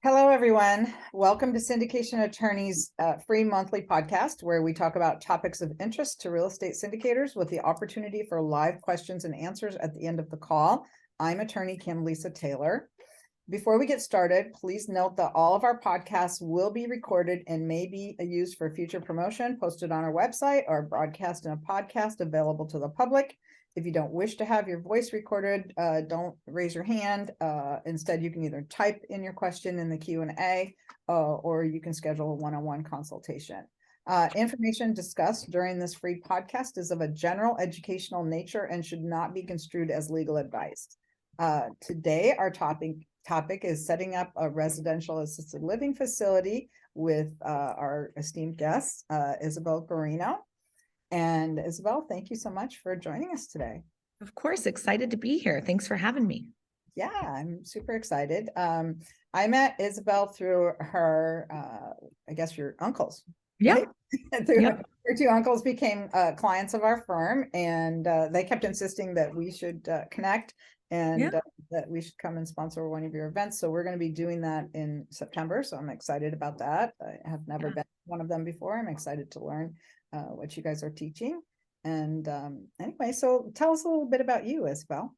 Hello, everyone. Welcome to Syndication Attorney's free monthly podcast, where we talk about topics of interest to real estate syndicators with the opportunity for live questions and answers at the end of the call. I'm attorney Kim Lisa Taylor. Before we get started, please note that all of our podcasts will be recorded and may be used for future promotion, posted on our website, or broadcast in a podcast available to the public. If you don't wish to have your voice recorded, don't raise your hand. Instead, you can either type in your question in the Q&A, or you can schedule a one-on-one consultation. Information discussed during this free podcast is of a general educational nature and should not be construed as legal advice. Today, our topic is setting up a residential assisted living facility with our esteemed guest, Isabelle Guarino. And Isabelle, thank you so much for joining us today. Of course, excited to be here. Thanks for having me. Yeah, I'm super excited. I met Isabelle through her, I guess your uncles. Yeah. Right? Her two uncles became clients of our firm, and they kept insisting that we should connect and that we should come and sponsor one of your events. So we're going to be doing that in September. So I'm excited about that. I have never been to one of them before. I'm excited to learn what you guys are teaching. And anyway, so tell us a little bit about you, Isabelle.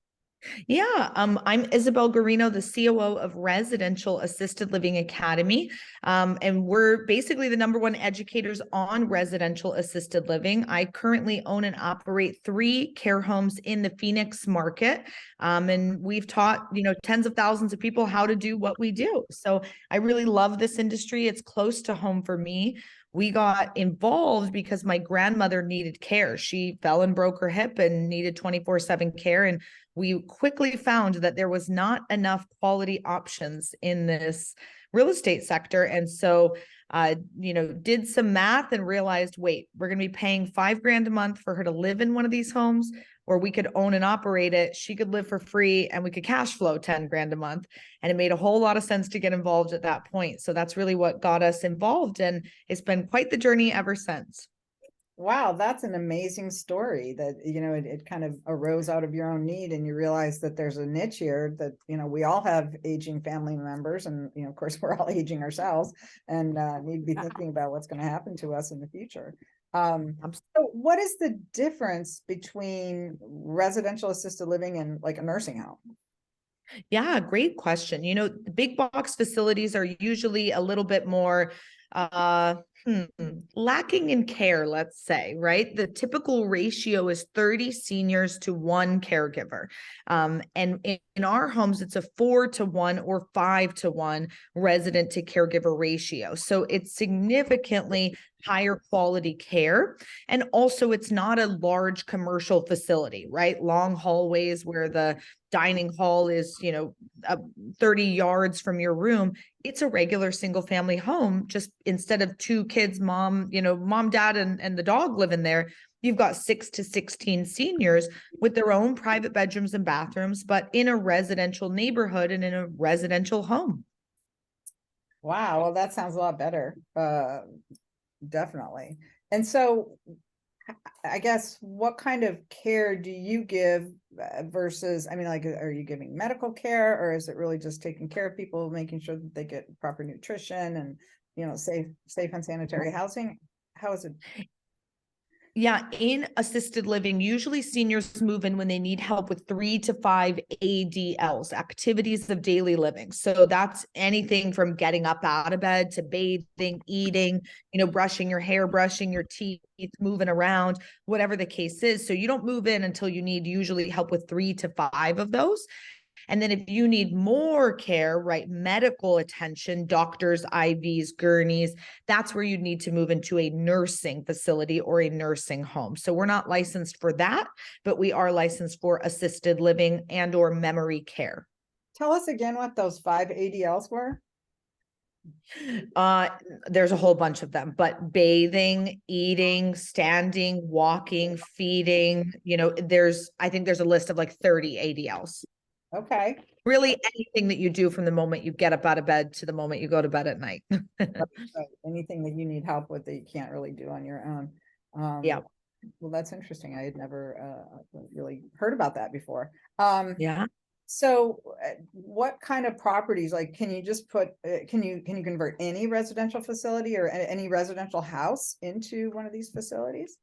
Yeah, I'm Isabelle Guarino, the COO of Residential Assisted Living Academy. And we're basically the #1 educators on residential assisted living. I currently own and operate 3 care homes in the Phoenix market. And we've taught, tens of thousands of people how to do what we do. So I really love this industry. It's close to home for me. We got involved because my grandmother needed care. She fell and broke her hip and needed 24/7 care. And we quickly found that there was not enough quality options in this real estate sector. And so, did some math and realized, wait, we're going to be paying $5,000 a month for her to live in one of these homes, or we could own and operate it. She could live for free and we could cash flow $10,000 a month. And it made a whole lot of sense to get involved at that point. So that's really what got us involved. And it's been quite the journey ever since. Wow, that's an amazing story that, it kind of arose out of your own need, and you realize that there's a niche here that, we all have aging family members, and, of course, we're all aging ourselves and need to be thinking about what's going to happen to us in the future. So what is the difference between residential assisted living and like a nursing home? Yeah, great question. The big box facilities are usually a little bit more lacking in care, let's say, right? The typical ratio is 30 seniors to 1 caregiver. And in our homes, it's a 4-to-1 or 5-to-1 resident to caregiver ratio. So it's significantly higher quality care. And also it's not a large commercial facility, right? Long hallways where the dining hall is, 30 yards from your room. It's a regular single family home. Just instead of 2 kids, mom, dad, and the dog live in there, you've got 6 to 16 seniors with their own private bedrooms and bathrooms, but in a residential neighborhood and in a residential home. Wow. Well, that sounds a lot better. Definitely. And so I guess what kind of care do you give versus, are you giving medical care, or is it really just taking care of people, making sure that they get proper nutrition and, safe and sanitary housing? How is it? Yeah, in assisted living, usually seniors move in when they need help with 3 to 5 ADLs, activities of daily living. So that's anything from getting up out of bed to bathing, eating, brushing your hair, brushing your teeth, moving around, whatever the case is. So you don't move in until you need usually help with 3 to 5 of those. And then if you need more care, right, medical attention, doctors, IVs, gurneys, that's where you'd need to move into a nursing facility or a nursing home. So we're not licensed for that, but we are licensed for assisted living and or memory care. Tell us again what those 5 ADLs were. There's a whole bunch of them, but bathing, eating, standing, walking, feeding, I think there's a list of like 30 ADLs. Okay. Really anything that you do from the moment you get up out of bed to the moment you go to bed at night. Right. Anything that you need help with that you can't really do on your own. Yeah. Well, that's interesting. I had never really heard about that before. Yeah. So what kind of properties, like, can you just put, can you convert any residential facility or any residential house into one of these facilities?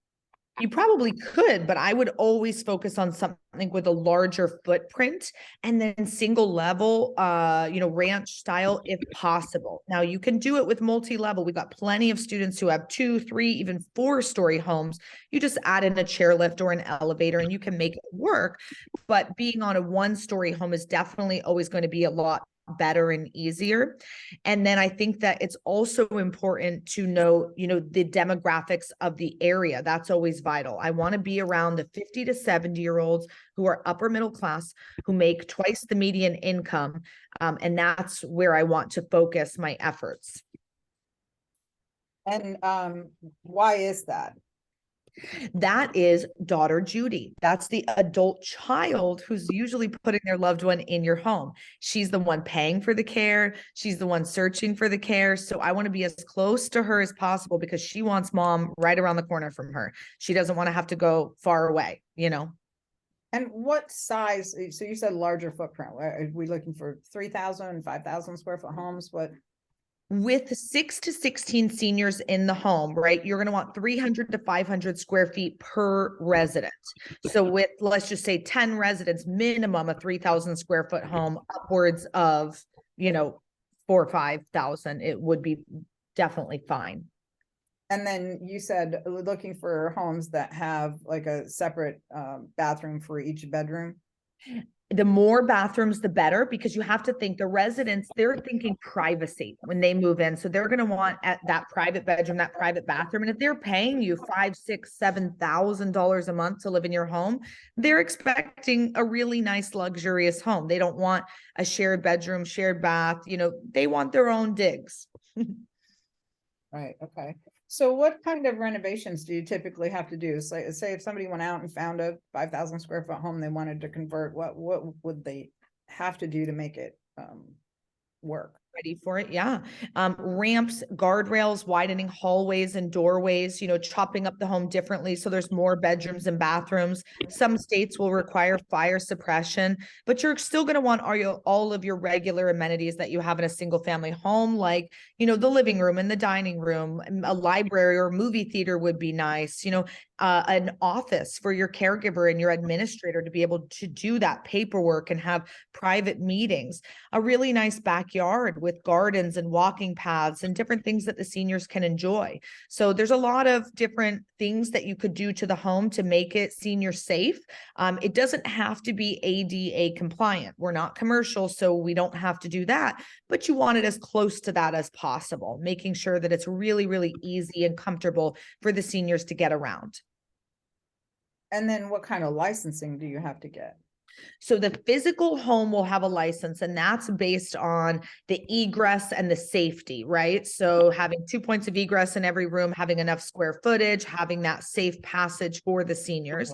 You probably could, but I would always focus on something with a larger footprint and then single level, ranch style if possible. Now you can do it with multi-level. We've got plenty of students who have 2, 3, even 4-story homes. You just add in a chairlift or an elevator and you can make it work. But being on a 1-story home is definitely always going to be a lot better and easier. And then I think that it's also important to know, the demographics of the area. That's always vital. I want to be around the 50 to 70-year-olds who are upper middle class, who make twice the median income. And that's where I want to focus my efforts. And why is that? That is daughter Judy. That's the adult child who's usually putting their loved one in your home. She's the one paying for the care. She's the one searching for the care. So I want to be as close to her as possible because she wants mom right around the corner from her. She doesn't want to have to go far away, And what size? So you said larger footprint. Are we looking for 3,000, 5,000 square foot homes? What? With 6 to 16 seniors in the home, right, you're going to want 300 to 500 square feet per resident. So with, let's just say 10 residents, minimum a 3,000 square foot home, upwards of, 4,000 or 5,000, it would be definitely fine. And then you said looking for homes that have like a separate bathroom for each bedroom. The more bathrooms, the better, because you have to think the residents, they're thinking privacy when they move in. So they're going to want at that private bedroom, that private bathroom. And if they're paying you $5,000, $6,000, $7,000 a month to live in your home, they're expecting a really nice, luxurious home. They don't want a shared bedroom, shared bath. They want their own digs. Right. Okay. So what kind of renovations do you typically have to do? So say if somebody went out and found a 5,000 square foot home they wanted to convert, what would they have to do to make it work? Ready for it. Yeah. Ramps, guardrails, widening hallways and doorways, chopping up the home differently. So there's more bedrooms and bathrooms. Some states will require fire suppression, but you're still going to want all of your regular amenities that you have in a single family home, like, the living room and the dining room, a library or movie theater would be nice, an office for your caregiver and your administrator to be able to do that paperwork and have private meetings, a really nice backyard with gardens and walking paths and different things that the seniors can enjoy. So there's a lot of different things that you could do to the home to make it senior safe. It doesn't have to be ADA compliant. We're not commercial, so we don't have to do that, but you want it as close to that as possible, making sure that it's really, really easy and comfortable for the seniors to get around. And then what kind of licensing do you have to get? So the physical home will have a license, and that's based on the egress and the safety, right? So having 2 points of egress in every room, having enough square footage, having that safe passage for the seniors.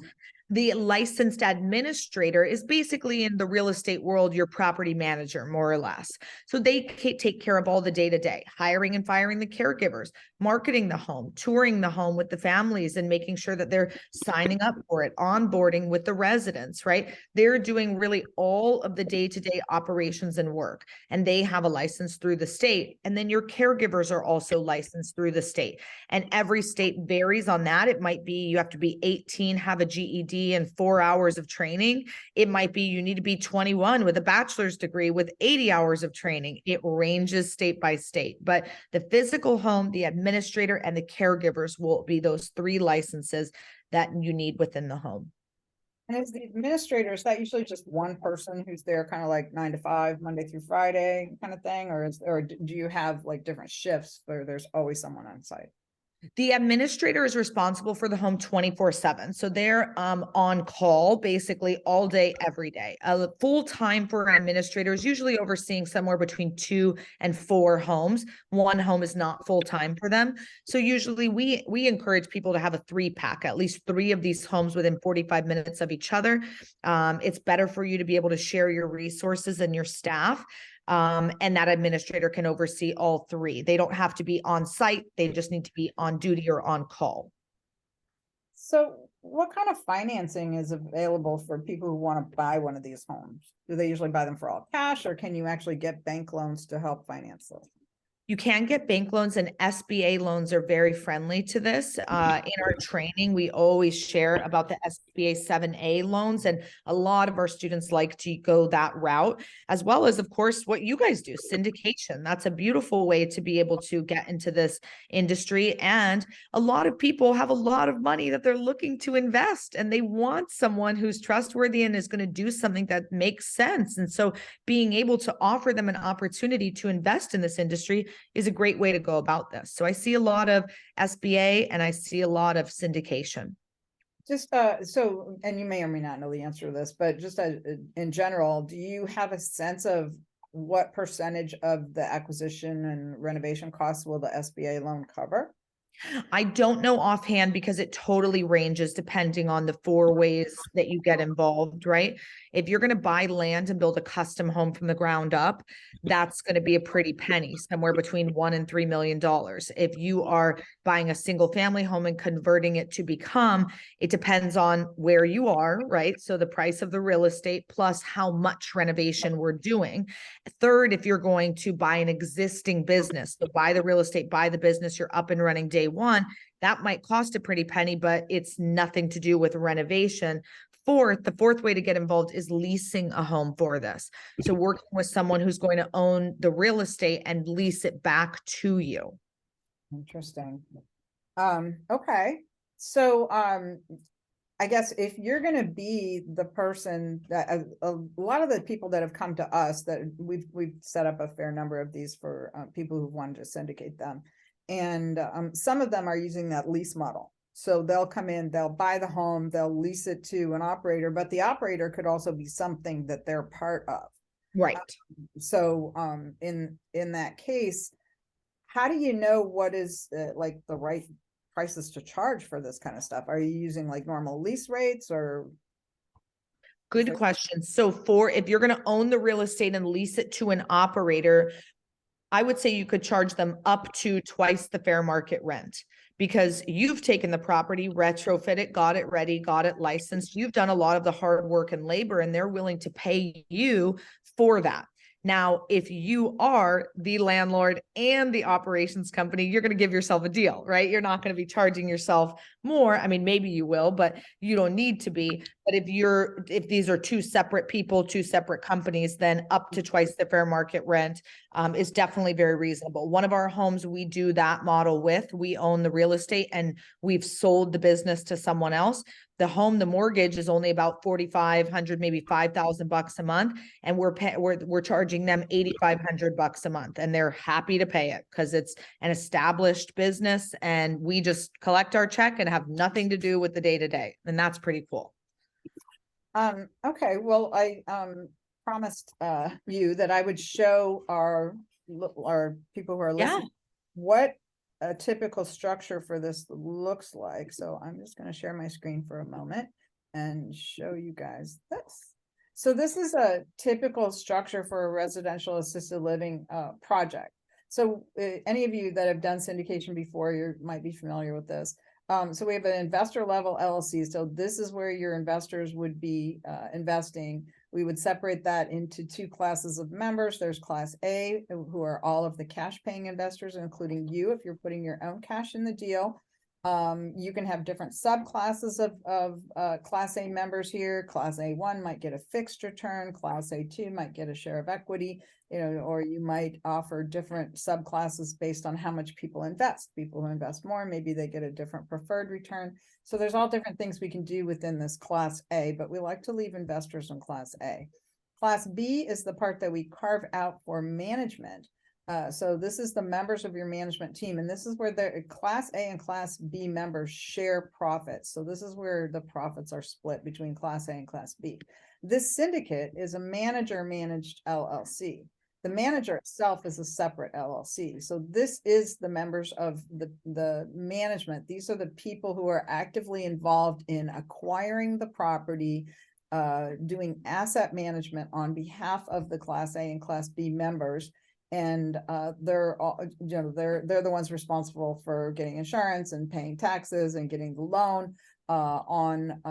The licensed administrator is basically, in the real estate world, your property manager, more or less. So they take care of all the day-to-day, hiring and firing the caregivers, marketing the home, touring the home with the families and making sure that they're signing up for it, onboarding with the residents, right? They're doing really all of the day-to-day operations and work, and they have a license through the state. And then your caregivers are also licensed through the state. And every state varies on that. It might be you have to be 18, have a GED, and 4 hours of training. It might be you need to be 21 with a bachelor's degree with 80 hours of training. It ranges state by state, but the physical home, the administrator, and the caregivers will be those 3 licenses that you need within the home. And as the administrator, is that usually just one person who's there kind of like 9 to 5, Monday through Friday kind of thing? Or do you have like different shifts where there's always someone on site? The administrator is responsible for the home 24/7. So they're on call basically all day, every day. Full time for an administrator is usually overseeing somewhere between 2 and 4 homes. One home is not full time for them. So usually we encourage people to have a 3-pack, at least 3 of these homes within 45 minutes of each other. It's better for you to be able to share your resources and your staff. And that administrator can oversee all 3. They don't have to be on site. They just need to be on duty or on call. So what kind of financing is available for people who want to buy one of these homes? Do they usually buy them for all cash, or can you actually get bank loans to help finance those? You can get bank loans, and SBA loans are very friendly to this. In our training, we always share about the SBA 7A loans, and a lot of our students like to go that route, as well as, of course, what you guys do, syndication. That's a beautiful way to be able to get into this industry. And a lot of people have a lot of money that they're looking to invest, and they want someone who's trustworthy and is going to do something that makes sense. And so being able to offer them an opportunity to invest in this industry is a great way to go about this. So I see a lot of SBA and I see a lot of syndication. Just so, and you may or may not know the answer to this, but just in general, do you have a sense of what percentage of the acquisition and renovation costs will the SBA loan cover? I don't know offhand because it totally ranges depending on the 4 ways that you get involved, right? If you're going to buy land and build a custom home from the ground up, that's going to be a pretty penny, somewhere between $1 and $3 million. If you are buying a single family home and converting it to become, it depends on where you are, right? So the price of the real estate plus how much renovation we're doing. Third, if you're going to buy an existing business, so buy the real estate, buy the business, you're up and running day one, that might cost a pretty penny, but it's nothing to do with renovation. Fourth, the fourth way to get involved is leasing a home for this. So working with someone who's going to own the real estate and lease it back to you. Interesting. Okay. So, I guess if you're going to be the person that a lot of the people that have come to us, that we've set up a fair number of these for people who wanted to syndicate them. And some of them are using that lease model. So they'll come in, they'll buy the home, they'll lease it to an operator, but the operator could also be something that they're part of. Right. So in that case, how do you know what is like the right prices to charge for this kind of stuff? Are you using like normal lease rates or? Good question. So if you're going to own the real estate and lease it to an operator, I would say you could charge them up to twice the fair market rent, because you've taken the property, retrofit it, got it ready, got it licensed. You've done a lot of the hard work and labor, and they're willing to pay you for that. Now, if you are the landlord and the operations company, you're going to give yourself a deal, right? You're not going to be charging yourself more. I mean, maybe you will, but you don't need to be. But if these are two separate people, two separate companies, then up to twice the fair market rent is definitely very reasonable. One of our homes we do that model with, we own the real estate and we've sold the business to someone else. The home, the mortgage is only about $4,500, maybe $5,000 a month, and we're charging them $8,500 a month, and they're happy to pay it because it's an established business, and we just collect our check and have nothing to do with the day to day, and that's pretty cool. Okay, well, I promised you that I would show our people who are listening what a typical structure for this looks like. So I'm just going to share my screen for a moment and show you guys this. So this is a typical structure for a residential assisted living project. So any of you that have done syndication before, you might be familiar with this. So we have an investor level LLC. So this is where your investors would be investing. We would separate that into two classes of members. There's class A, who are all of the cash paying investors, including you, if you're putting your own cash in the deal. You can have different subclasses of class A members here. Class A1 might get a fixed return. Class A2 might get a share of equity, or you might offer different subclasses based on how much people invest. People who invest more, maybe they get a different preferred return. So there's all different things we can do within this class A, but we like to leave investors in class A. Class B is the part that we carve out for management. So this is the members of your management team, and this is where the class A and class B members share profits. So this is where the profits are split between class A and class B. This syndicate is a manager managed LLC. The manager itself is a separate LLC. So this is the members of the management. These are the people who are actively involved in acquiring the property, doing asset management on behalf of the class A and class B members. And they're all, they're the ones responsible for getting insurance and paying taxes and getting the loan. on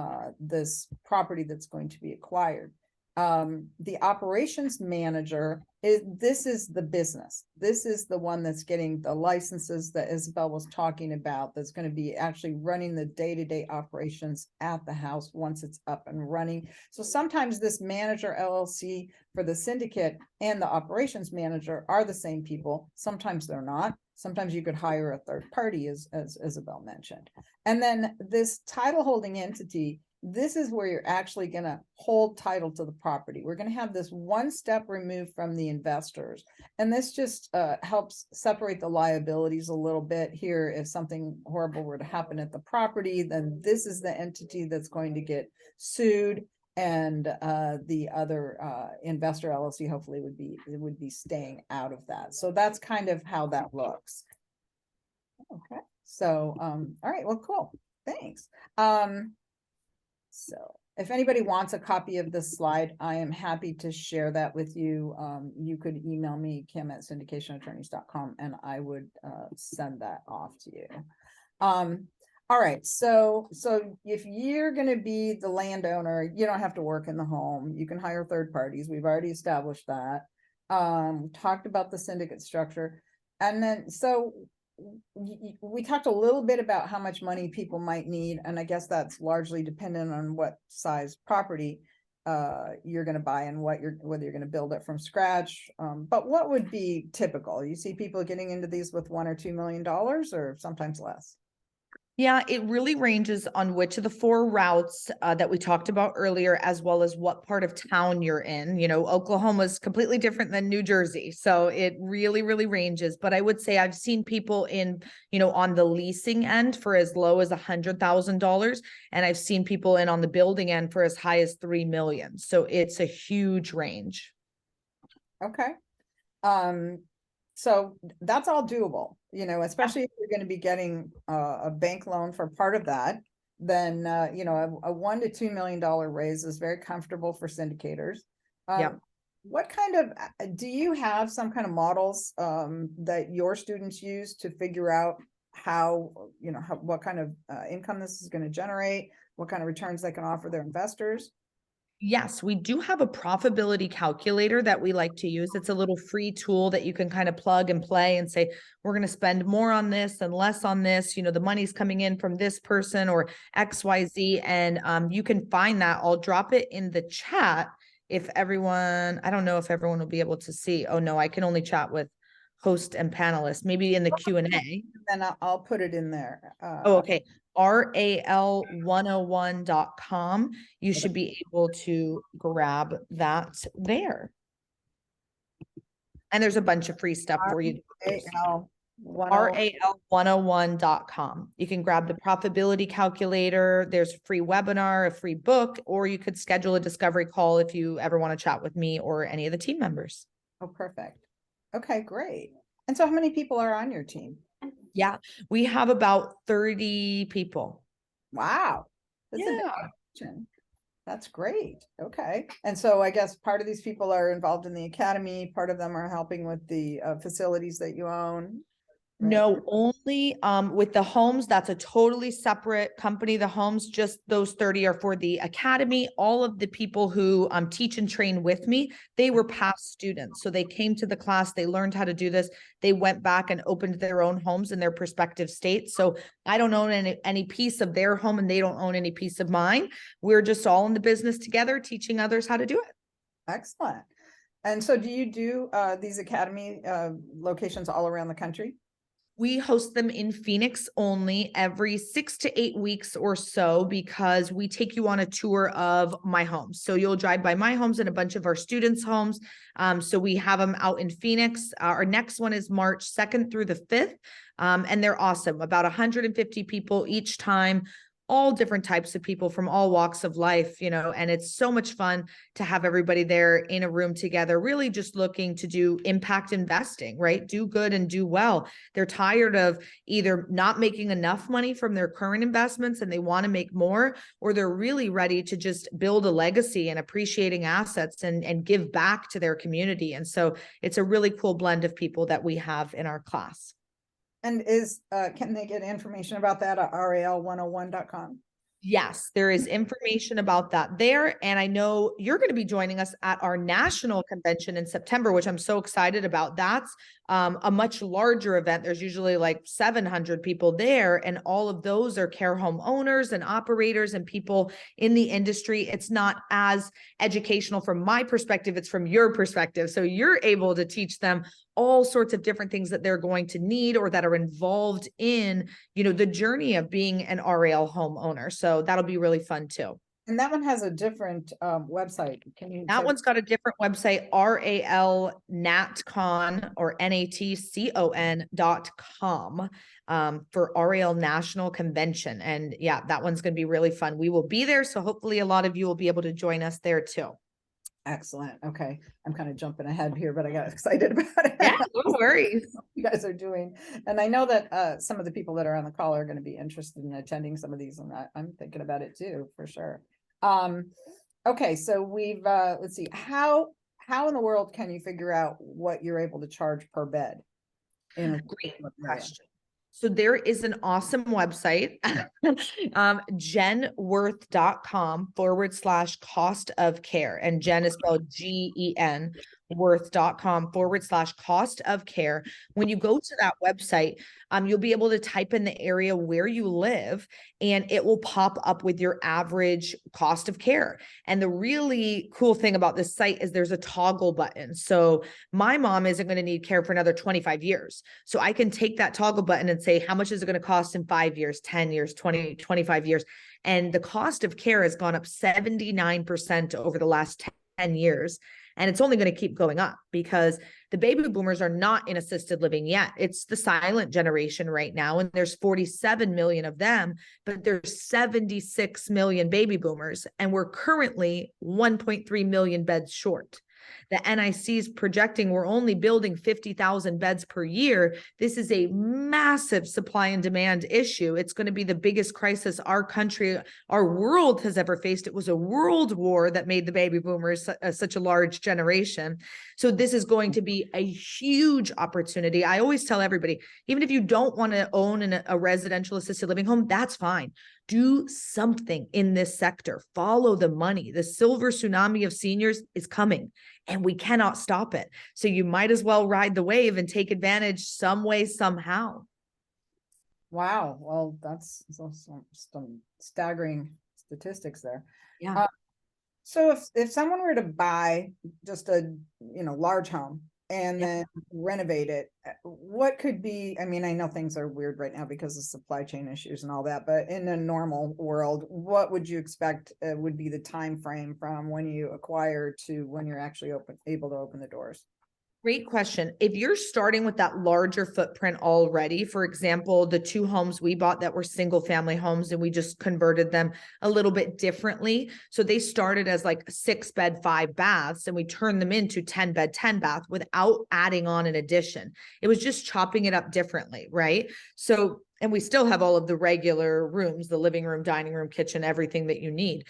this property that's going to be acquired. The operations manager this is the business. This is the one that's getting the licenses that Isabelle was talking about, that's going to be actually running the day-to-day operations at the house once it's up and running. So sometimes this manager LLC for the syndicate and the operations manager are the same people. Sometimes they're not. Sometimes you could hire a third party, as Isabelle mentioned. And then this title holding entity, this is where you're actually going to hold title to the property. We're going to have this one step removed from the investors. And this just helps separate the liabilities a little bit here. If something horrible were to happen at the property, then this is the entity that's going to get sued. And the other investor LLC hopefully would be staying out of that. So that's kind of how that looks. Okay. So, all right. Well, cool. Thanks. So if anybody wants a copy of this slide, I am happy to share that with you. You could email me, kim@syndicationattorneys.com, and I would send that off to you. All right. So if you're going to be the landowner, you don't have to work in the home. You can hire third parties. We've already established that. Talked about the syndicate structure. And then, so we talked a little bit about how much money people might need, and I guess that's largely dependent on what size property you're going to buy and whether you're going to build it from scratch. But what would be typical? You see people getting into these with $1 or $2 million, or sometimes less? Yeah, it really ranges on which of the 4 routes that we talked about earlier, as well as what part of town you're in. You know, Oklahoma is completely different than New Jersey. So it really, really ranges. But I would say I've seen people in, you know, on the leasing end for as low as $100,000. And I've seen people in on the building end for as high as 3 million. So it's a huge range. Okay. So that's all doable, you know, especially if you're going to be getting a bank loan for part of that, then, you know, a $1 to $2 million raise is very comfortable for syndicators. What kind of, do you have some kind of models that your students use to figure out how, you know, what kind of income this is going to generate, what kind of returns they can offer their investors? Yes, we do have a profitability calculator that we like to use. It's a little free tool that you can kind of plug and play and say, we're going to spend more on this and less on this. You know, the money's coming in from this person or XYZ. And you can find that. I'll drop it in the chat if everyone, I don't know if everyone will be able to see. Oh, no, I can only chat with host and panelists, maybe in the Q&A. Then I'll put it in there. Oh, okay. RAL101.com. You should be able to grab that there. And there's a bunch of free stuff for you. RAL101.com. You can grab the profitability calculator. There's a free webinar, a free book, or you could schedule a discovery call if you ever want to chat with me or any of the team members. Oh, perfect. Okay, great. And so how many people are on your team? Yeah, we have about 30 people. Wow. That's great. Okay. And so I guess part of these people are involved in the academy. Part of them are helping with the facilities that you own. Right? No, only with the homes, that's a totally separate company. The homes, just those 30 are for the academy. All of the people who teach and train with me, they were past students. So they came to the class, they learned how to do this. They went back and opened their own homes in their respective states. So I don't own any piece of their home and they don't own any piece of mine. We're just all in the business together, teaching others how to do it. Excellent. And so do you do these academy locations all around the country? We host them in Phoenix only every 6 to 8 weeks or so, because we take you on a tour of my homes. So you'll drive by my homes and a bunch of our students' homes. So we have them out in Phoenix. Our next one is March 2nd through the 5th. And they're awesome. About 150 people each time. All different types of people from all walks of life, you know, and it's so much fun to have everybody there in a room together, really just looking to do impact investing, right? Do good and do well. They're tired of either not making enough money from their current investments and they want to make more, or they're really ready to just build a legacy and appreciating assets and give back to their community. And so it's a really cool blend of people that we have in our class. And can they get information about that at RAL101.com? Yes, there is information about that there. And I know you're going to be joining us at our national convention in September, which I'm so excited about. That's a much larger event. There's usually like 700 people there, and all of those are care home owners and operators and people in the industry. It's not as educational from my perspective, it's from your perspective. So you're able to teach them all sorts of different things that they're going to need or that are involved in, the journey of being an RAL homeowner. So that'll be really fun too. And that one has a different website. That one's got a different website, RAL NatCon or NATCON.com for RAL National Convention. And yeah, that one's going to be really fun. We will be there. So hopefully a lot of you will be able to join us there too. Excellent. Okay. I'm kind of jumping ahead here, but I got excited about it. Yeah, no worries. You guys are doing. And I know that some of the people that are on the call are going to be interested in attending some of these, and I'm thinking about it too, for sure. Okay. So we've, let's see, how in the world can you figure out what you're able to charge per bed? In a great question. So there is an awesome website, genworth.com/cost of care. And Gen is spelled GEN, worth.com/cost of care. When you go to that website, you'll be able to type in the area where you live, and it will pop up with your average cost of care. And the really cool thing about this site is there's a toggle button. So my mom isn't going to need care for another 25 years. So I can take that toggle button and say, how much is it going to cost in 5 years, 10 years, 20, 25 years? And the cost of care has gone up 79% over the last 10 years. And it's only going to keep going up because the baby boomers are not in assisted living yet. It's the silent generation right now. And there's 47 million of them, but there's 76 million baby boomers. And we're currently 1.3 million beds short. The NIC is projecting we're only building 50,000 beds per year. This is a massive supply and demand issue. It's going to be the biggest crisis our country, our world has ever faced. It was a world war that made the baby boomers such a large generation. So this is going to be a huge opportunity. I always tell everybody, even if you don't want to own a residential assisted living home, that's fine. Do something in this sector. Follow the money. The silver tsunami of seniors is coming, and we cannot stop it. So you might as well ride the wave and take advantage some way, somehow. Wow. Well, that's some staggering statistics there. Yeah. So if someone were to buy just a large home and then renovate it, what could be, I mean, I know things are weird right now because of supply chain issues and all that, but in a normal world, what would you expect would be the time frame from when you acquire to when you're actually able to open the doors? Great question. If you're starting with that larger footprint already, for example, the 2 homes we bought that were single family homes and we just converted them a little bit differently. So they started as like 6 bed, 5 baths, and we turned them into 10 bed, 10 bath without adding on an addition. It was just chopping it up differently, right? So, and we still have all of the regular rooms, the living room, dining room, kitchen, everything that you need.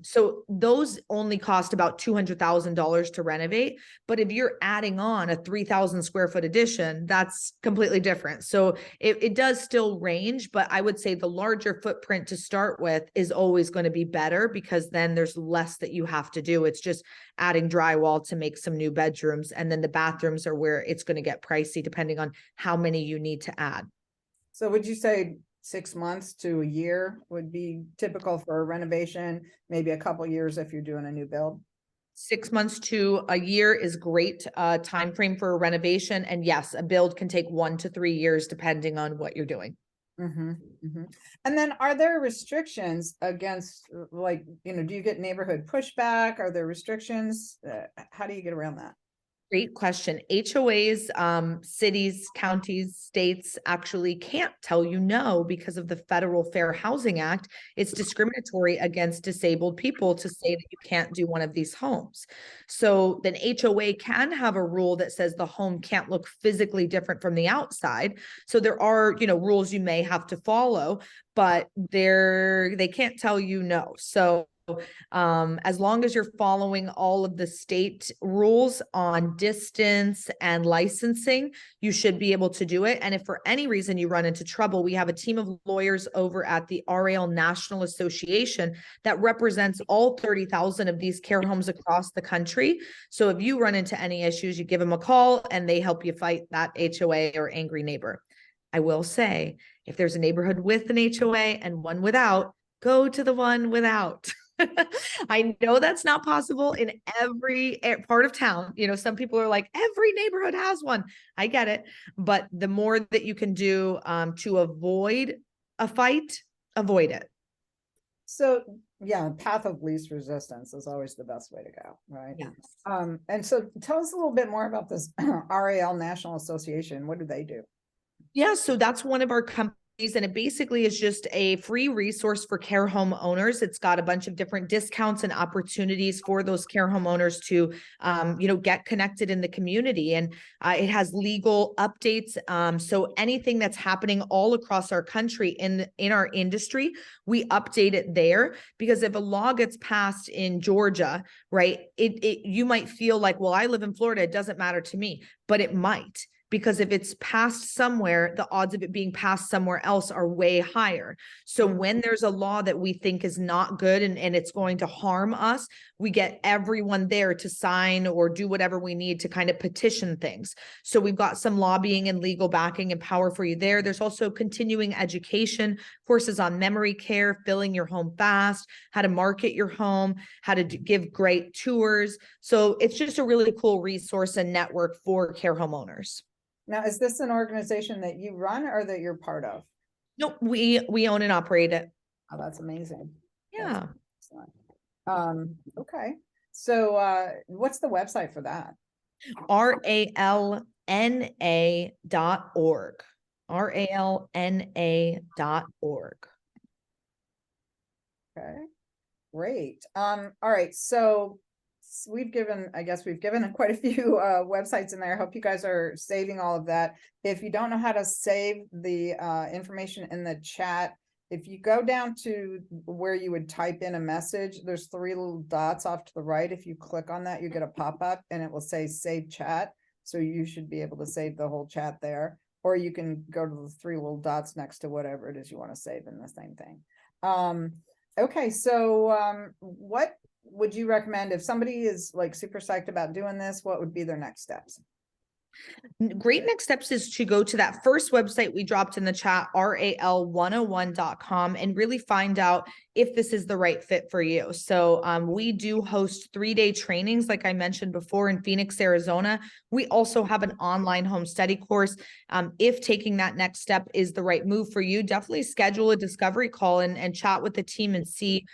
So those only cost about $200,000 to renovate. But if you're adding on a 3,000 square foot addition, that's completely different. So it does still range, but I would say the larger footprint to start with is always going to be better because then there's less that you have to do. It's just adding drywall to make some new bedrooms. And then the bathrooms are where it's going to get pricey depending on how many you need to add. So would you say 6 months to a year would be typical for a renovation, maybe a couple years if you're doing a new build? 6 months to a year is great time frame for a renovation. And yes, a build can take 1 to 3 years depending on what you're doing. Mm-hmm, mm-hmm. And then are there restrictions against, like, do you get neighborhood pushback? Are there restrictions? How do you get around that? Great question. HOAs, cities, counties, states actually can't tell you no because of the Federal Fair Housing Act. It's discriminatory against disabled people to say that you can't do one of these homes. So then HOA can have a rule that says the home can't look physically different from the outside. So there are, rules you may have to follow, but they can't tell you no. So as long as you're following all of the state rules on distance and licensing, you should be able to do it. And if for any reason you run into trouble, we have a team of lawyers over at the RAL National Association that represents all 30,000 of these care homes across the country. So if you run into any issues, you give them a call and they help you fight that HOA or angry neighbor. I will say, if there's a neighborhood with an HOA and one without, go to the one without. I know that's not possible in every part of town. You know, some people are like, every neighborhood has one. I get it. But the more that you can do to avoid a fight, avoid it. So yeah, path of least resistance is always the best way to go, right? Yes. And so tell us a little bit more about this RAL National Association. What do they do? Yeah, so that's one of our companies, and it basically is just a free resource for care home owners. It's got a bunch of different discounts and opportunities for those care home owners to, get connected in the community. And it has legal updates. So anything that's happening all across our country in our industry, we update it there, because if a law gets passed in Georgia, right, you might feel like, well, I live in Florida, it doesn't matter to me, but it might. Because if it's passed somewhere, the odds of it being passed somewhere else are way higher. So when there's a law that we think is not good and it's going to harm us, we get everyone there to sign or do whatever we need to kind of petition things. So we've got some lobbying and legal backing and power for you there. There's also continuing education courses on memory care, filling your home fast, how to market your home, how to give great tours. So it's just a really cool resource and network for care home owners. Now, is this an organization that you run or that you're part of? No, we own and operate it. Oh, that's amazing. Yeah. That's okay. So what's the website for that? RALNA.org. RALNA.org. Okay, great. All right, so we've given quite a few websites in there. I hope you guys are saving all of that. If you don't know how to save the information in the chat, if you go down to where you would type in a message, there's 3 little dots off to the right. If you click on that, you get a pop-up and it will say save chat. So you should be able to save the whole chat there, or you can go to the 3 little dots next to whatever it is you want to save in the same thing. Okay, so what would you recommend if somebody is like super psyched about doing this? What would be their next steps? Great next steps is to go to that first website we dropped in the chat, ral101.com, and really find out if this is the right fit for you. So we do host 3-day trainings, like I mentioned before, in Phoenix, Arizona. We also have an online home study course. If taking that next step is the right move for you, definitely schedule a discovery call and chat with the team and see,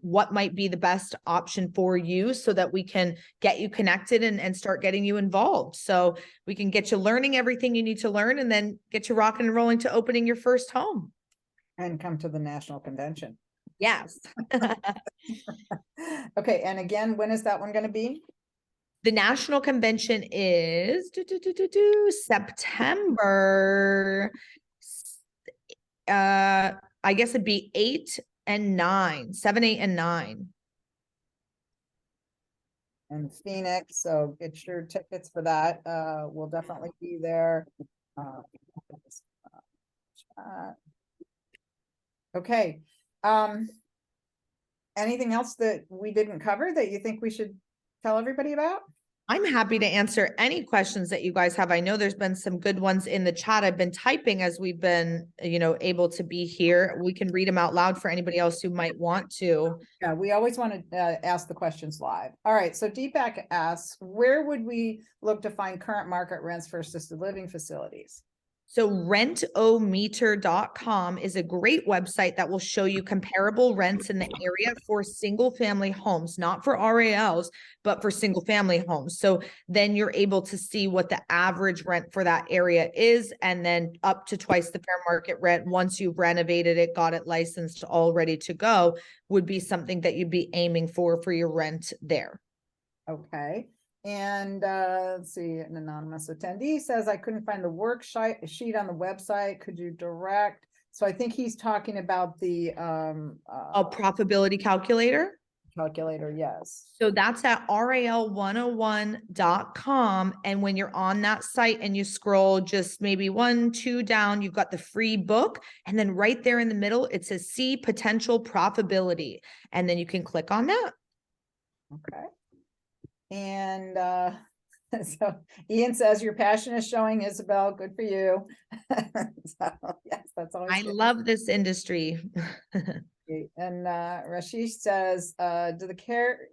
what might be the best option for you so that we can get you connected and start getting you involved. So we can get you learning everything you need to learn and then get you rocking and rolling to opening your first home. And come to the national convention. Yes. Okay. And again, when is that one going to be? The national convention is September. I guess it'd be 8 and 9, 7, 8, and 9. In Phoenix. So get your tickets for that. We'll definitely be there. Okay. Anything else that we didn't cover that you think we should tell everybody about? I'm happy to answer any questions that you guys have. I know there's been some good ones in the chat. I've been typing as we've been, able to be here. We can read them out loud for anybody else who might want to. Yeah, we always want to ask the questions live. All right. So Deepak asks, where would we look to find current market rents for assisted living facilities? So rentometer.com is a great website that will show you comparable rents in the area for single family homes, not for RALs, but for single family homes. So then you're able to see what the average rent for that area is, and then up to twice the fair market rent once you've renovated it, got it licensed, all ready to go, would be something that you'd be aiming for your rent there. Okay. And let's see, an anonymous attendee says, I couldn't find the worksheet on the website. Could you direct? So I think he's talking about the a profitability calculator. calculator, yes. So that's at RAL101.com. And when you're on that site and you scroll just maybe 1, 2 down, you've got the free book. And then right there in the middle, it says see potential profitability. And then you can click on that. Okay. And so Ian says your passion is showing, Isabel. Good for you. So yes, that's always I good. love this industry. And Rashish says, does a caregiver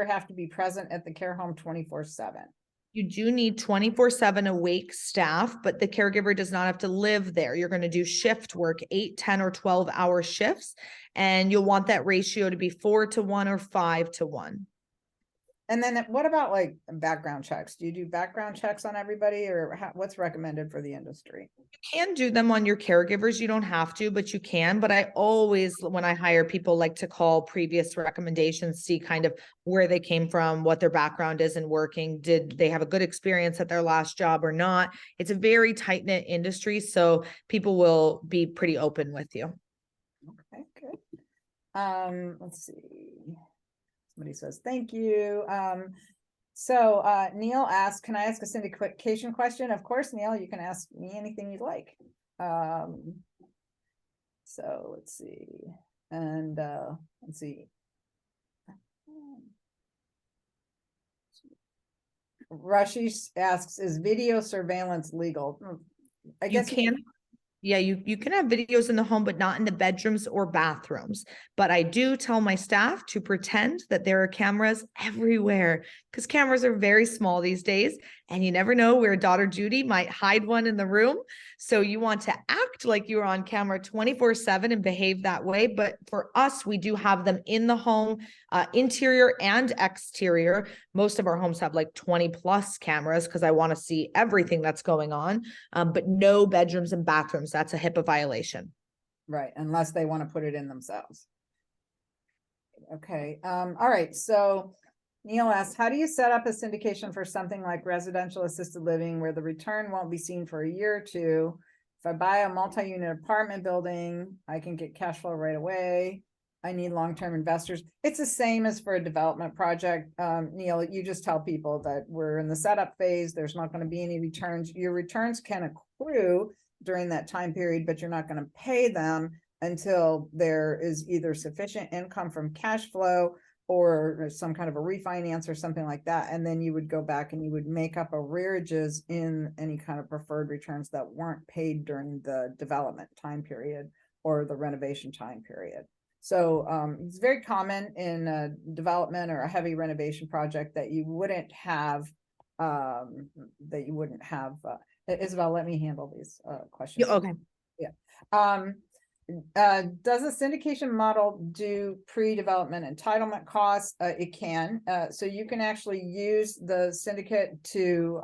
have to be present at the care home 24/7? You do need 24/7 awake staff, but the caregiver does not have to live there. You're going to do shift work, 8, 10, or 12-hour shifts, and you'll want that ratio to be 4:1 or 5:1. And then what about like background checks? Do you do background checks on everybody, or what's recommended for the industry? You can do them on your caregivers. You don't have to, but you can. But I always, when I hire people, like to call previous recommendations, see kind of where they came from, what their background is in working. Did they have a good experience at their last job or not? It's a very tight-knit industry, so people will be pretty open with you. Okay, good. Let's see. Somebody says, thank you. So Neil asks, can I ask a syndication question? Of course, Neil, you can ask me anything you'd like. So let's see. And let's see. Rashish asks, is video surveillance legal? I guess you can. Yeah, you can have videos in the home, but not in the bedrooms or bathrooms. But I do tell my staff to pretend that there are cameras everywhere, because cameras are very small these days, and you never know where daughter Judy might hide one in the room. So you want to act like you're on camera 24/7 and behave that way. But for us, we do have them in the home, interior and exterior. Most of our homes have like 20+ cameras because I want to see everything that's going on, but no bedrooms and bathrooms. That's a HIPAA violation. Right, unless they want to put it in themselves. Okay, all right, so Neil asks, how do you set up a syndication for something like residential assisted living where the return won't be seen for a year or two? If I buy a multi-unit apartment building, I can get cash flow right away. I need long-term investors. It's the same as for a development project. Neil, you just tell people that we're in the setup phase. There's not going to be any returns. Your returns can accrue during that time period, but you're not going to pay them until there is either sufficient income from cash flow or some kind of a refinance or something like that. And then you would go back and you would make up arrearages in any kind of preferred returns that weren't paid during the development time period or the renovation time period. So it's very common in a development or a heavy renovation project that you wouldn't have Isabel, let me handle these questions. Okay. Yeah. Does a syndication model do pre-development entitlement costs? It can. So you can actually use the syndicate to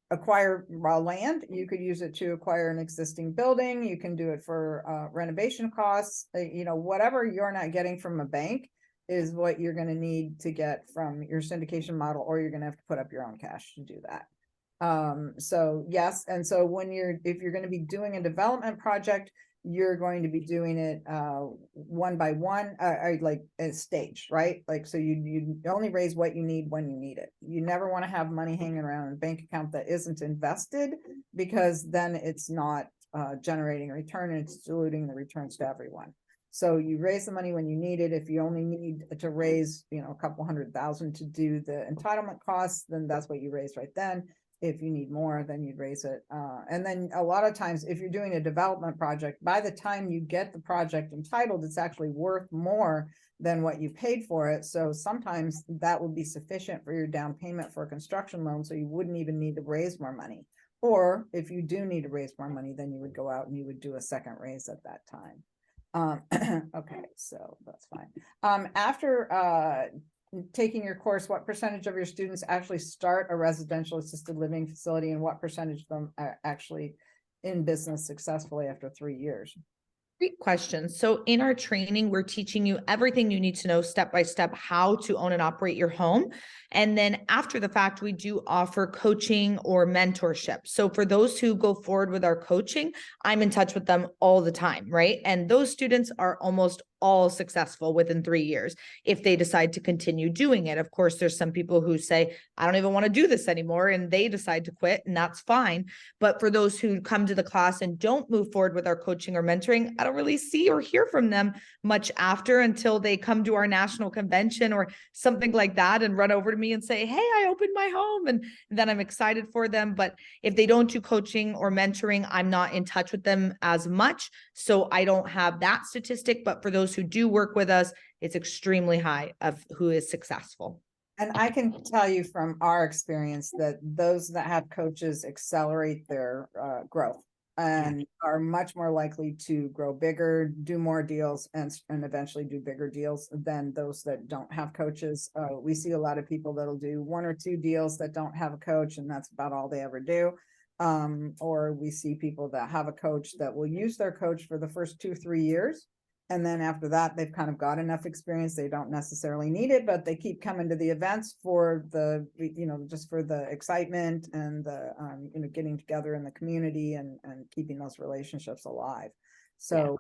acquire raw land. You could use it to acquire an existing building. You can do it for renovation costs. Whatever you're not getting from a bank is what you're going to need to get from your syndication model, or you're going to have to put up your own cash to do that. So yes, and so if you're going to be doing a development project, you're going to be doing it one by one, like as staged, right? Like, so you only raise what you need when you need it. You never want to have money hanging around in a bank account that isn't invested, because then it's not generating a return and it's diluting the returns to everyone. So you raise the money when you need it. If you only need to raise, a couple $100,000 to do the entitlement costs, then that's what you raise right then. If you need more, then you'd raise it. And then a lot of times, if you're doing a development project, by the time you get the project entitled, it's actually worth more than what you paid for it. So sometimes that will be sufficient for your down payment for a construction loan. So you wouldn't even need to raise more money. Or if you do need to raise more money, then you would go out and you would do a second raise at that time. Okay, so that's fine. After taking your course, what percentage of your students actually start a residential assisted living facility, and what percentage of them are actually in business successfully after 3 years? Great question. So in our training, we're teaching you everything you need to know step by step how to own and operate your home. And then after the fact, we do offer coaching or mentorship. So for those who go forward with our coaching, I'm in touch with them all the time, right? And those students are almost all successful within 3 years if they decide to continue doing it. Of course, there's some people who say, I don't even want to do this anymore, and they decide to quit, and that's fine. But for those who come to the class and don't move forward with our coaching or mentoring, I don't really see or hear from them much after, until they come to our national convention or something like that and run over to me and say, hey, I opened my home, and then I'm excited for them. But if they don't do coaching or mentoring, I'm not in touch with them as much, so I don't have that statistic. But for those who do work with us, it's extremely high of who is successful. And I can tell you from our experience that those that have coaches accelerate their growth and are much more likely to grow bigger, do more deals, and eventually do bigger deals than those that don't have coaches. We see a lot of people that'll do 1 or 2 deals that don't have a coach, and that's about all they ever do. Or we see people that have a coach that will use their coach for the first 2-3 years. And then after that, they've kind of got enough experience. They don't necessarily need it, but they keep coming to the events for the, just for the excitement and the, getting together in the community and keeping those relationships alive. So,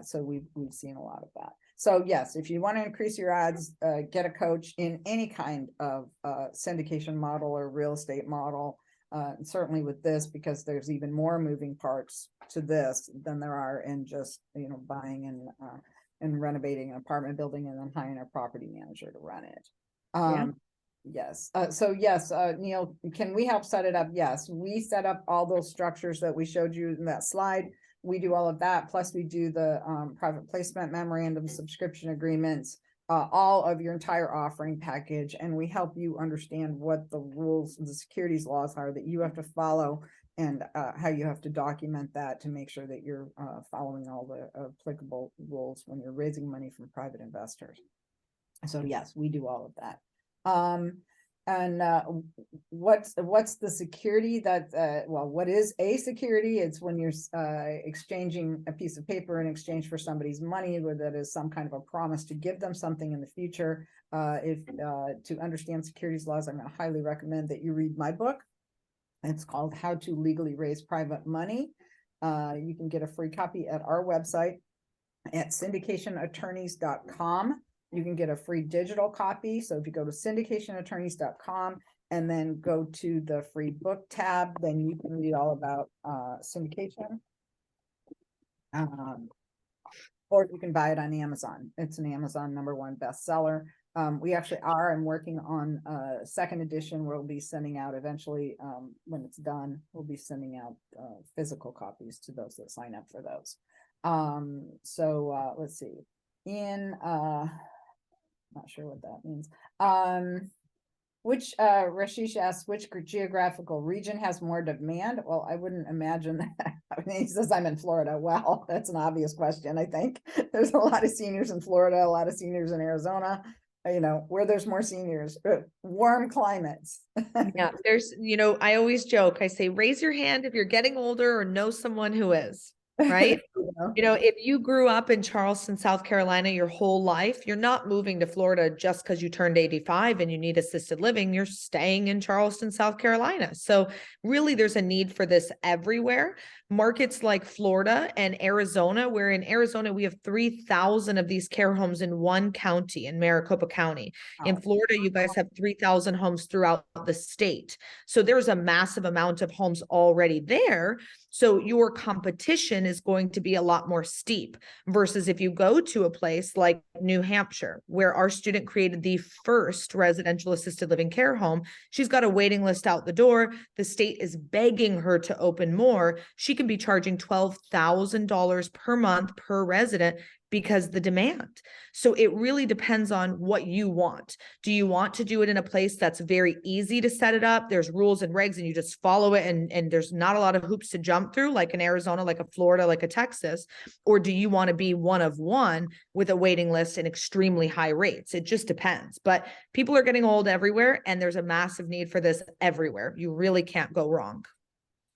so we've seen a lot of that. So yes, if you want to increase your odds, get a coach in any kind of syndication model or real estate model. And certainly with this, because there's even more moving parts to this than there are in just, buying and renovating an apartment building and then hiring a property manager to run it. Yes. So yes, Neil, can we help set it up? Yes, we set up all those structures that we showed you in that slide. We do all of that. Plus we do the private placement memorandum, subscription agreements, all of your entire offering package, and we help you understand what the rules, the securities laws are that you have to follow, and how you have to document that to make sure that you're following all the applicable rules when you're raising money from private investors. So yes, we do all of that. And what's the security that, what is a security? It's when you're exchanging a piece of paper in exchange for somebody's money, where that is some kind of a promise to give them something in the future. To understand securities laws, I'm going to highly recommend that you read my book. It's called How to Legally Raise Private Money. You can get a free copy at our website at syndicationattorneys.com. You can get a free digital copy. So if you go to syndicationattorneys.com and then go to the free book tab, then you can read all about syndication. Or you can buy it on Amazon. It's an Amazon #1 bestseller. We actually are, and working on a second edition. We'll be sending out eventually, when it's done, we'll be sending out physical copies to those that sign up for those. Let's see. Not sure what that means. Rashish asks, which geographical region has more demand? Well, I wouldn't imagine that. I mean, he says I'm in Florida. Well, that's an obvious question. I think there's a lot of seniors in Florida, a lot of seniors in Arizona, where there's more seniors, warm climates. Yeah, there's, I always joke, I say, raise your hand if you're getting older or know someone who is. Right? If you grew up in Charleston, South Carolina, your whole life, you're not moving to Florida just because you turned 85 and you need assisted living. You're staying in Charleston, South Carolina. So really, there's a need for this everywhere. Markets like Florida and Arizona, where in Arizona, we have 3,000 of these care homes in one county, in Maricopa County. In Florida, you guys have 3,000 homes throughout the state. So there's a massive amount of homes already there. So your competition is going to be a lot more steep versus if you go to a place like New Hampshire, where our student created the first residential assisted living care home. She's got a waiting list out the door. The state is begging her to open more. She can be charging $12,000 per month per resident because the demand. So it really depends on what you want. Do you want to do it in a place that's very easy to set it up? There's rules and regs and you just follow it, and there's not a lot of hoops to jump through, like in Arizona, like a Florida, like a Texas? Or do you want to be one of one with a waiting list and extremely high rates? It just depends. But people are getting old everywhere, and there's a massive need for this everywhere. You really can't go wrong.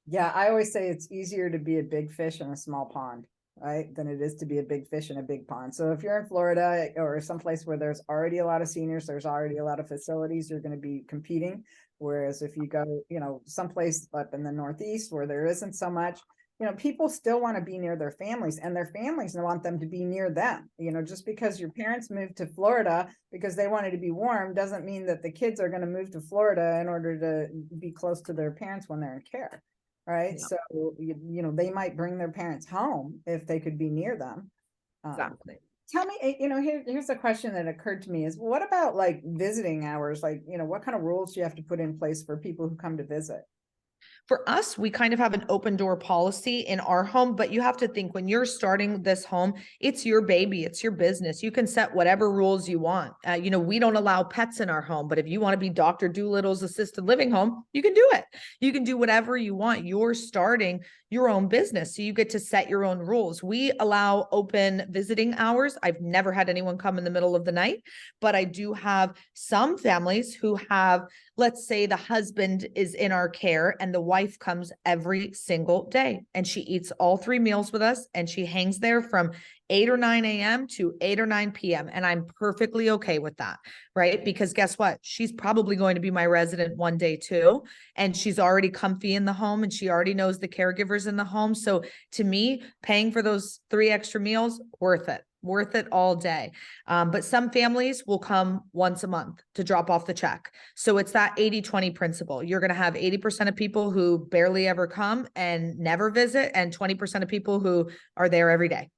Yeah, I always say it's easier to be a big fish in a small pond, right, than it is to be a big fish in a big pond. So if you're in Florida or someplace where there's already a lot of seniors, there's already a lot of facilities, you're going to be competing. Whereas if you go, someplace up in the Northeast where there isn't so much, people still want to be near their families, and their families want them to be near them. Just because your parents moved to Florida because they wanted to be warm doesn't mean that the kids are going to move to Florida in order to be close to their parents when they're in care. Right. Yeah. So, they might bring their parents home if they could be near them. Exactly. Tell me, here's a question that occurred to me is, what about like visiting hours? Like, what kind of rules do you have to put in place for people who come to visit? For us, we kind of have an open door policy in our home, but you have to think when you're starting this home, it's your baby, it's your business. You can set whatever rules you want. We don't allow pets in our home, but if you want to be Dr. Doolittle's assisted living home, you can do it. You can do whatever you want. You're starting your own business, so you get to set your own rules. We allow open visiting hours. I've never had anyone come in the middle of the night, but I do have some families who have, let's say the husband is in our care and the wife comes every single day and she eats all 3 meals with us and she hangs there from 8 or 9 a.m. to 8 or 9 p.m. And I'm perfectly okay with that, right? Because guess what? She's probably going to be my resident one day too. And she's already comfy in the home and she already knows the caregivers in the home. So to me, paying for those 3 extra meals, worth it all day. But some families will come once a month to drop off the check. So it's that 80-20 principle. You're going to have 80% of people who barely ever come and never visit, and 20% of people who are there every day.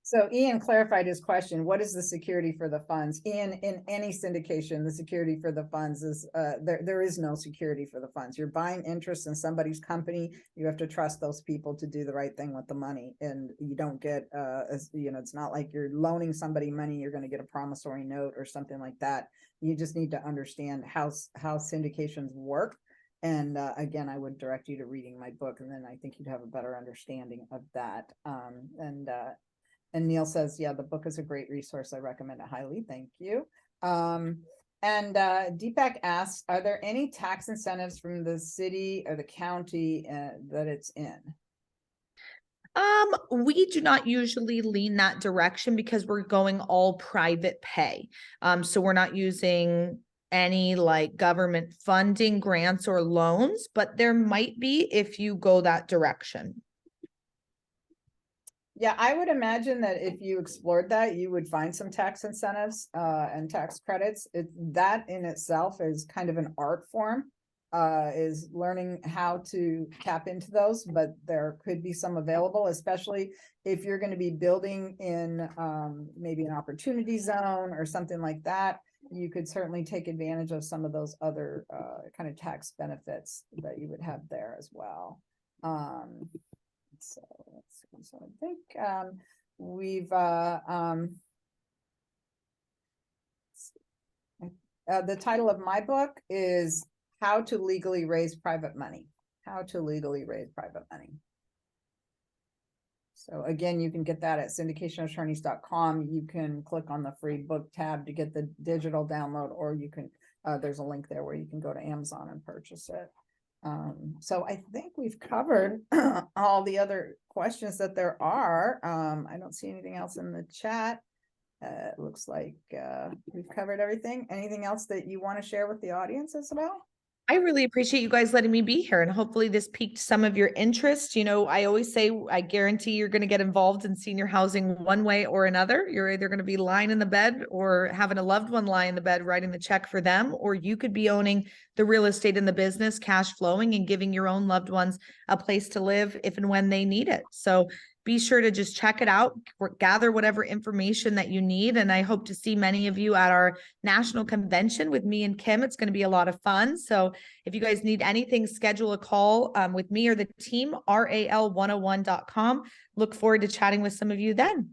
So Ian clarified his question. What is the security for the funds? Ian, in any syndication, the security for the funds is there is no security for the funds. You're buying interest in somebody's company. You have to trust those people to do the right thing with the money. And you don't get, it's not like you're loaning somebody money, you're going to get a promissory note or something like that. You just need to understand how syndications work. And again, I would direct you to reading my book, and then I think you'd have a better understanding of that. And Neil says, yeah, the book is a great resource. I recommend it highly. Thank you. And Deepak asks, are there any tax incentives from the city or the county that it's in? We do not usually lean that direction because we're going all private pay. So we're not using any like government funding, grants or loans, but there might be if you go that direction. Yeah, I would imagine that if you explored that, you would find some tax incentives and tax credits. That in itself is kind of an art form, is learning how to tap into those, but there could be some available, especially if you're going to be building in maybe an opportunity zone or something like that. You could certainly take advantage of some of those other kind of tax benefits that you would have there as well. So let's see. So I think we've the title of my book is How to Legally Raise Private Money. How to Legally Raise Private Money. So again, you can get that at syndicationattorneys.com. You can click on the free book tab to get the digital download, or you can there's a link there where you can go to Amazon and purchase it. So I think we've covered all the other questions that there are. I don't see anything else in the chat. It looks like we've covered everything. Anything else that you want to share with the audience, Isabelle? I really appreciate you guys letting me be here, and hopefully this piqued some of your interest. I always say, I guarantee you're going to get involved in senior housing one way or another. You're either going to be lying in the bed or having a loved one lie in the bed, writing the check for them, or you could be owning the real estate in the business, cash flowing, and giving your own loved ones a place to live if and when they need it. So be sure to just check it out, gather whatever information that you need. And I hope to see many of you at our national convention with me and Kim. It's going to be a lot of fun. So if you guys need anything, schedule a call with me or the team, RAL101.com. Look forward to chatting with some of you then.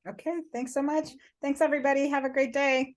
Okay, thanks so much. Thanks, everybody. Have a great day.